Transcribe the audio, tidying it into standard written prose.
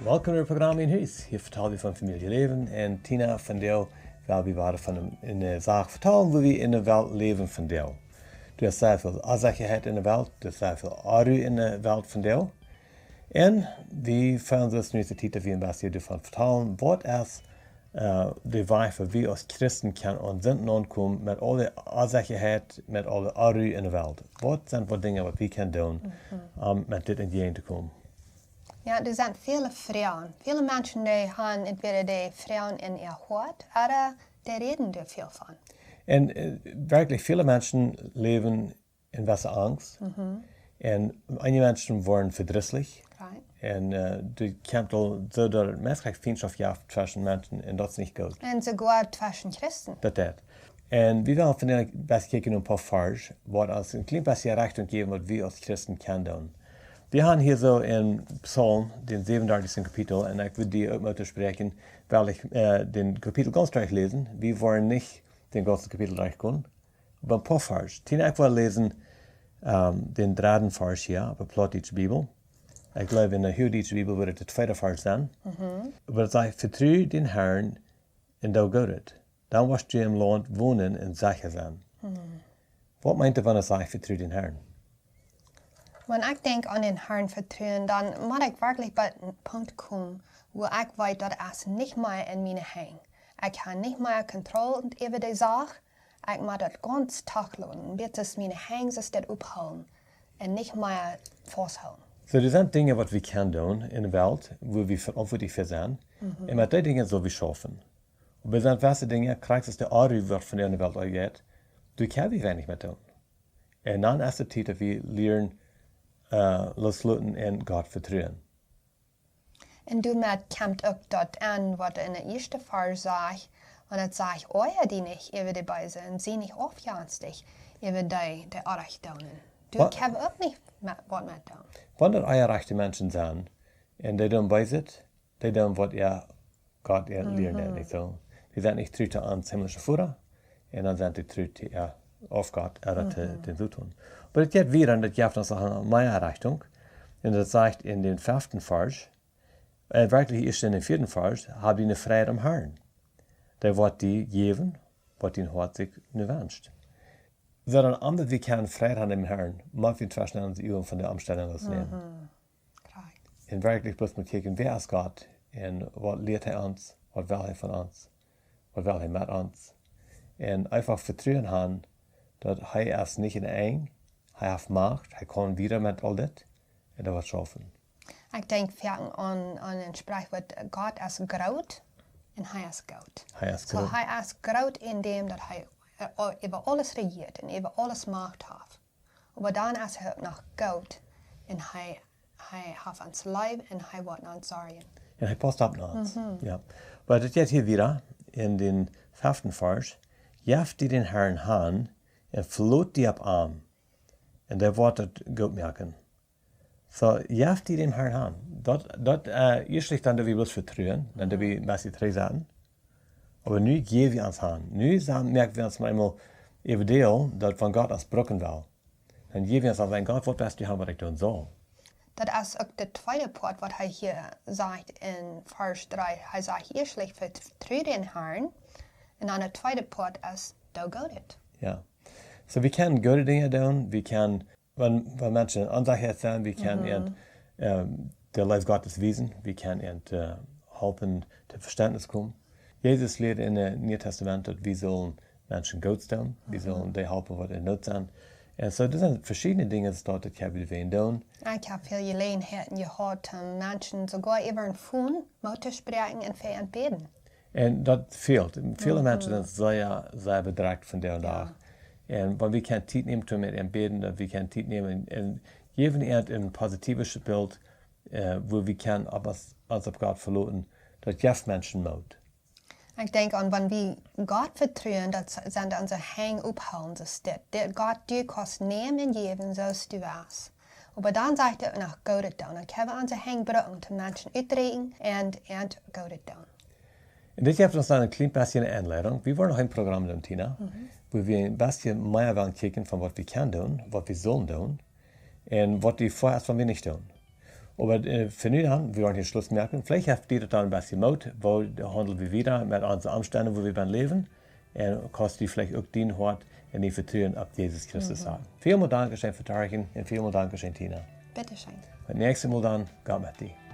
Welkom naar het programma in huis. Hier vertellen we van familieleven en Tina van deel, waar we waren van in de zaak vertellen, hoe we in de wereld leven van deel. Er is zeer veel onzekerheid in de wereld, er is zeer veel armoede in de wereld van deel. En we vinden dus nu de tijd dat we een beetje ervan vertellen, wat is de weg waar we als christen kunnen ontzettend aankomen met alle onzekerheid, met alle armoede in de wereld. Wat zijn wat dingen wat we kunnen doen om met dit in je te komen? Ja, er zijn viele vrouwen. Viele mensen die hebben entweder die vrouwen in ihr Hort, oder die reden er veel van. En werkelijk, viele mensen leven in wessen angst. En einige mensen worden verdrießlich. Right. En du kent al zo dat het menselijk vriendschap jaagt tussen mensen en dat is niet goed. En sogar tussen Christen. Dat. En we willen vandaag best kijken op een paar vers, wat als een klein beetje richting geven wat we als christen kunnen doen. We hebben hier zo in Psalm, den 37. kapitel, en ik wil die ook moeten spreken, weil ich den Kapitel ganz durchlesen. Wir wollen nicht den ganzen Kapitel durchgehen, aber ein paar Vers. Ich will lesen den 3. Vers hier, auf der Plattdeutsche Bibel. Ich glaube, in der Hochdeutschen Bibel wird es der 2. Vers sein. Aber es sagt, vertraue den Herrn und du Gott. Dann wirst du im Land wohnen und sicher sein. Was meint er, wenn er sagt, vertraue den Herrn? Wanneer ik denk aan den Herrn vertrouwen, dan moet ik werkelijk bij een punt komen waar ik weet dat es niet meer in mijn hang. Ik heb niet meer controle over die zaak. Ik moet het ganz tag laten, bis mijn hang zich dit ophouden en niet meer vasthouden. So, er zijn dingen wat we kunnen doen in de wereld, waar we verantwoordelijk voor zijn. En met die dingen zullen we schaffen. Und bei den weißen Dingen, krijgt es de armoede wordt van de wereld uitgeht, daar kunnen we weinig mee doen. En dan is het tijd dat we leren loslaten en God vertrouwen. En daarmee komt ook dat aan wat in de eerste vers zegt, want het zegt, oor die niet over de buizen en zie niet afjanstig over die aardig doen. Du kan ook niet wat met doen. Wanneer eierrechte mensen zijn en die doen bijzit, die doen wat God leren niet zo. Die zijn niet terug aan het hemelse voeren en dan zijn die terug auf Gott te doen. Aber es geht wieder, und das gibt uns auch eine neue Richtung. Und das sagt in den 5. Vers, wirklich ist in den 4. Vers, habe ich eine Freiheit am Herrn. Der wird die geben, was dein Hort sich nur wünscht. Sondern anders wie keine Freiheit haben im Herrn, mag wir zwischen uns Übung von der Umstellung nehmen. Und wirklich bloß mal kicken, wer ist Gott? Und was lehrt er uns? Was will er von uns? Was will er mit uns? Und einfach Vertrauen haben, dass er ist nicht in eng. Hij heeft macht, hij kan wieder met al dit en dat wat schaffen. Ik denk vaak aan een spreekwoord, God is groot en hij is goed. Hij is groot. So hij is groot in dem dat hij over alles regiert en over alles macht heeft. Maar dan is hij ook nog goed en hij heeft ons lief en hij wordt ons zorgen. En hij past op naar ons. Ja. Maar dat gaat hier weer in den 5. Vers. Jeft die den Herrn aan en verloot die op arm. En daar wordt het goed merken. So, jeft die dem Herrn aan. Dat eerst dan dat we bloß vertrouwen, dan dat we met die 3 zaten. Maar nu geven we ons aan. Nu merken we ons manchmal eventueel dat van God ons brokken wil. Dan geven we ons aan, God, wat best je aan wat ik doen zal. Dat is ook de tweede part wat hij hier zegt in vers 3. Hij zegt eerst vertrouw den Herrn. En dan de tweede part is, do go it. Ja. So we können gute Dinge tun, wir können, wenn Menschen in Unsicherheit sind, wir können der Liebe Gottes wiesen, wir können helfen, zu Verständnis kommen. Jesus lehrt in dem Neuen Testament, dass wir sollen Menschen gut tun, wir sollen die helfen, was in Not sind. Und so, das sind verschiedene Dinge, die dort wir tun. Ich habe viel Gelegenheiten gehabt, Menschen sogar über ein Phone zu sprechen und für ihn beten. Und das fehlt. Viele Menschen sind sehr bedrückt von der und da. En want we kunnen tijd nemen om met hem bidden, dat we kunnen tijd nemen en geven een positief beeld, waar we kunnen ons op God verlaten, dat geeft mensen moed. Ik denk aan wanneer we God vertrouwen, dat zijn onze hang ophouden, dat God du kost nemen en geven zoals du was. Maar dan zegt hij nog God het doen. Dan kunnen we onze hang gebruiken om mensen uitreden en God het doen. En dit geeft ons dan een klein beetje een aanleiding. We worden nog een programma doen, Tina. Waar we een beetje meer willen kijken van wat we kunnen doen, wat we zullen doen. En wat we vorerst van we niet doen. Aber für nu dann, wir wollen hier Schluss merken, vielleicht habt ihr dann ein bisschen Mut, wo handeln wir wieder mit unseren Umständen, wo wir beim Leben, und kannst du vielleicht auch den Hort in die Vertrauen auf Jesus Christus haben. Vielen Dank, Tina. Bitteschön. Und nächstes Mal dann, Gott mit dir.